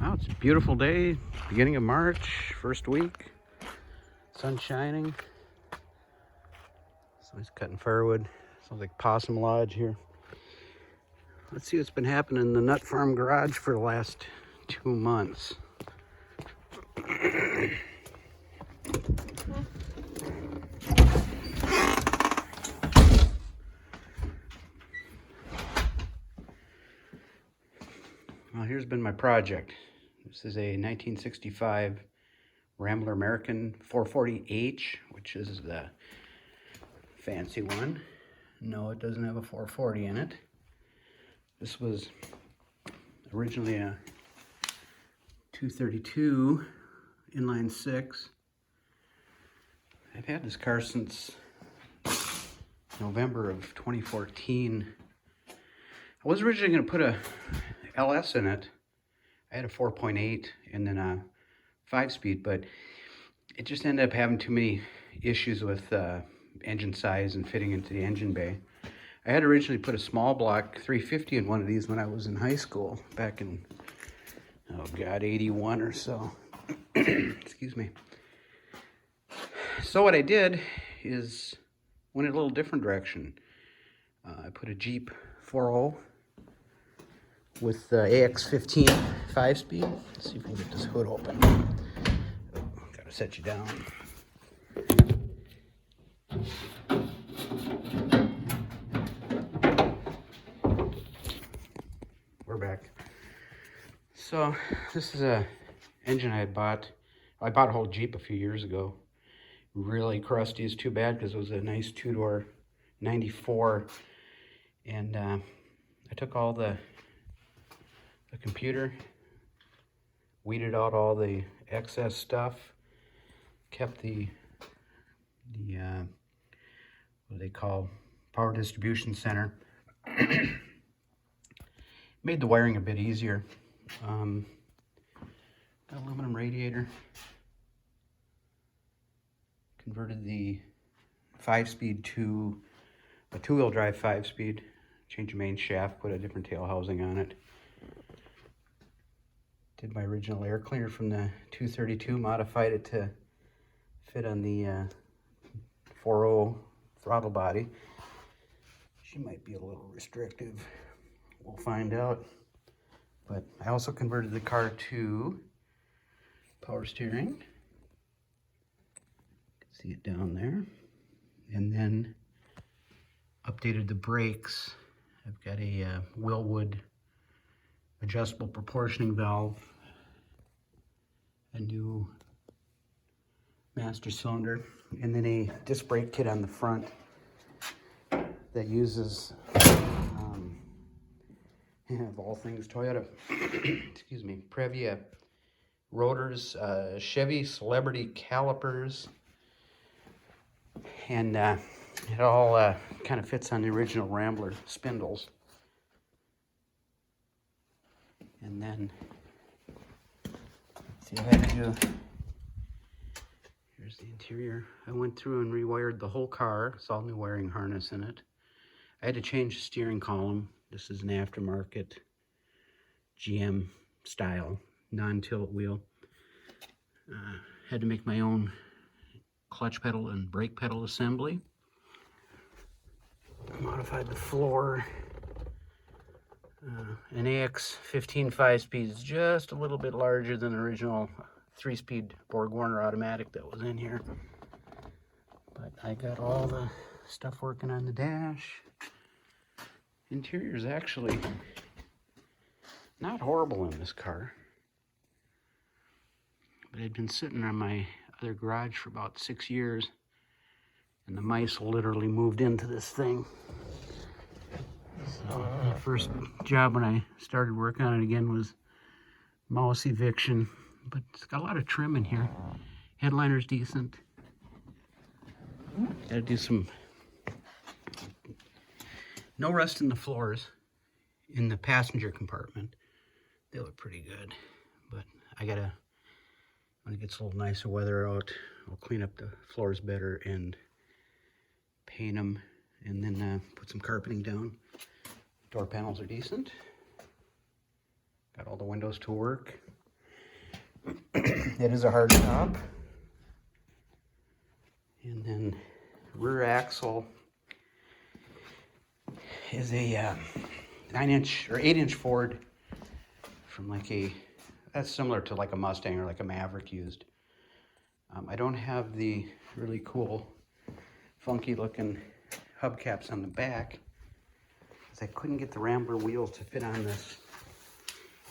Wow, it's a beautiful day, beginning of March, first week, sun shining. Somebody's cutting firewood. Sounds like Possum Lodge here. Let's see what's been happening in the Nutt Farm Garage for the last 2 months. Well, here's been my project. This is a 1965 Rambler American 440H, which is the fancy one. No, it doesn't have a 440 in it. This was originally a 232 inline 6. I've had this car since November of 2014. I was originally going to put a LS in it. I had a 4.8 and then a 5-speed, but it just ended up having too many issues with engine size and fitting into the engine bay. I had originally put a small block 350 in one of these when I was in high school, back in, oh God, 81 or so. Excuse me. So what I did is went a little different direction. I put a Jeep 4.0 with the AX15 5-speed. Let's see if we can get this hood open. Oh, gotta set you down. We're back. So this is a engine I had bought. I bought a whole Jeep a few years ago. Really crusty is too bad because it was a nice 2-door 94. And I took all the computer, weeded out all the excess stuff, kept the what they call power distribution center. Made the wiring a bit easier. Got aluminum radiator. Converted the 5-speed to a 2-wheel drive 5-speed. Changed the main shaft, put a different tail housing on it. Did my original air cleaner from the 232, modified it to fit on the 4.0 throttle body. She might be a little restrictive. We'll find out. But I also converted the car to power steering. See it down there. And then updated the brakes. I've got a Willwood adjustable proportioning valve, a new master cylinder, and then a disc brake kit on the front that uses, of all things, Toyota, excuse me, Previa rotors, Chevy Celebrity calipers, and it all kind of fits on the original Rambler spindles. And then, let's see what I had to do. Here's the interior. I went through and rewired the whole car. It's all new wiring harness in it. I had to change the steering column. This is an aftermarket GM style non-tilt wheel. Had to make my own clutch pedal and brake pedal assembly. Modified the floor. An AX15 5-speed is just a little bit larger than the original 3-speed Borg-Warner automatic that was in here. But I got all the stuff working on the dash. Interior is actually not horrible in this car. But I'd been sitting on my other garage for about 6 years, and the mice literally moved into this thing. So the first job when I started working on it again was mouse eviction, but it's got a lot of trim in here. Headliner's decent. Gotta do some, no rust in the floors in the passenger compartment. They look pretty good, but I gotta, when it gets a little nicer weather out, I'll clean up the floors better and paint them, and then put some carpeting down. Door panels are decent. Got all the windows to work. It is a hard top. And then rear axle is a 9-inch or 8-inch Ford from like that's similar to like a Mustang or like a Maverick used. I don't have the really cool, funky looking hubcaps on the back because I couldn't get the Rambler wheels to fit on this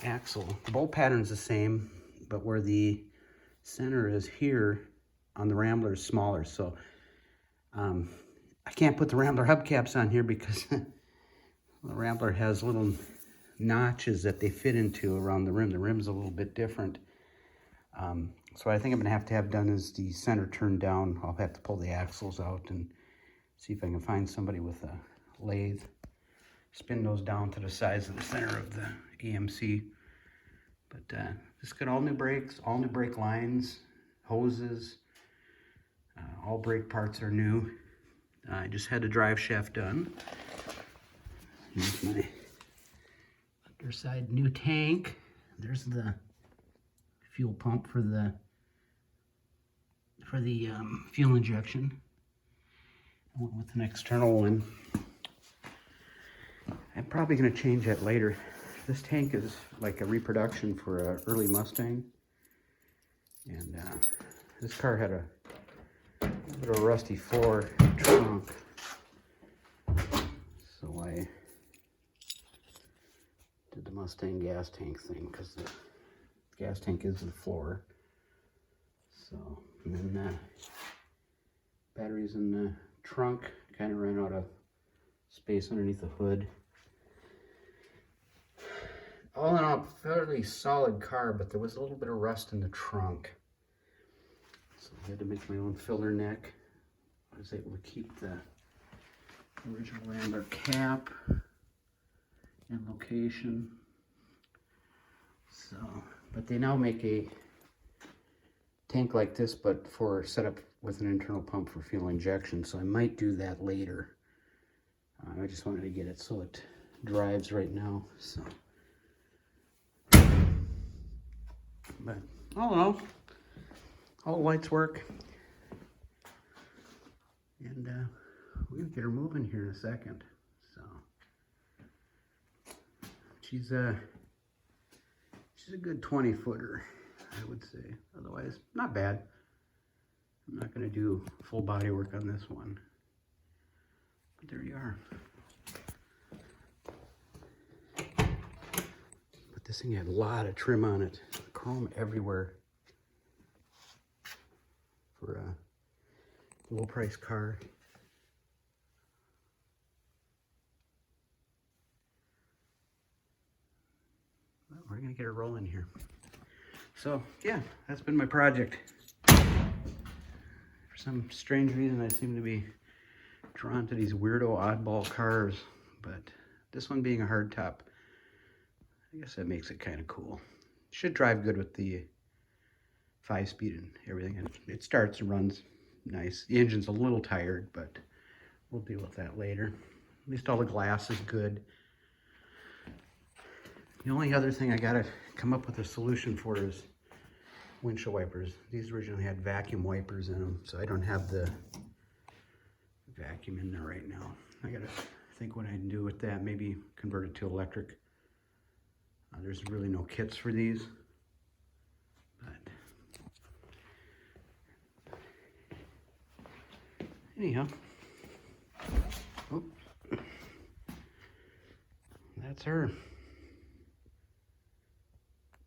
axle. The bolt pattern's the same, but where the center is here on the Rambler is smaller. So I can't put the Rambler hubcaps on here because the Rambler has little notches that they fit into around the rim. The rim's a little bit different. So what I think I'm gonna have to have done is the center turned down. I'll have to pull the axles out and see if I can find somebody with a lathe, spin those down to the size of the center of the EMC. But this got all new brakes, all new brake lines, hoses, all brake parts are new. I just had the drive shaft done. Here's my underside new tank. There's the fuel pump for the fuel injection. I went with an external one. I'm probably going to change that later. This tank is like a reproduction for an early Mustang, and this car had a bit of a rusty floor trunk, so I did the Mustang gas tank thing because the gas tank is the floor. So, and then the batteries in the trunk kind of ran out of space underneath the hood. All in all, fairly solid car, but there was a little bit of rust in the trunk. So I had to make my own filler neck. I was able to keep the original Rambler cap and location. So, but they now make a tank like this, but for setup with an internal pump for fuel injection. So I might do that later. I just wanted to get it so it drives right now. So, but all in all the lights work, and we're gonna get her moving here in a second. So she's a good 20-footer, I would say. Otherwise, not bad. I'm not gonna do full body work on this one, but there you are. But this thing had a lot of trim on it, chrome everywhere for a low price car. Well, we're gonna get her rolling here. So yeah, that's been my project. For some strange reason, I seem to be drawn to these weirdo oddball cars, but this one being a hardtop, I guess that makes it kind of cool. Should drive good with the 5-speed and everything, and it starts and runs nice. The engine's a little tired, but we'll deal with that later. At least all the glass is good. The only other thing I gotta come up with a solution for is windshield wipers. These originally had vacuum wipers in them, so I don't have the vacuum in there right now. I gotta think what I can do with that. Maybe convert it to electric. There's really no kits for these, but anyhow, that's her.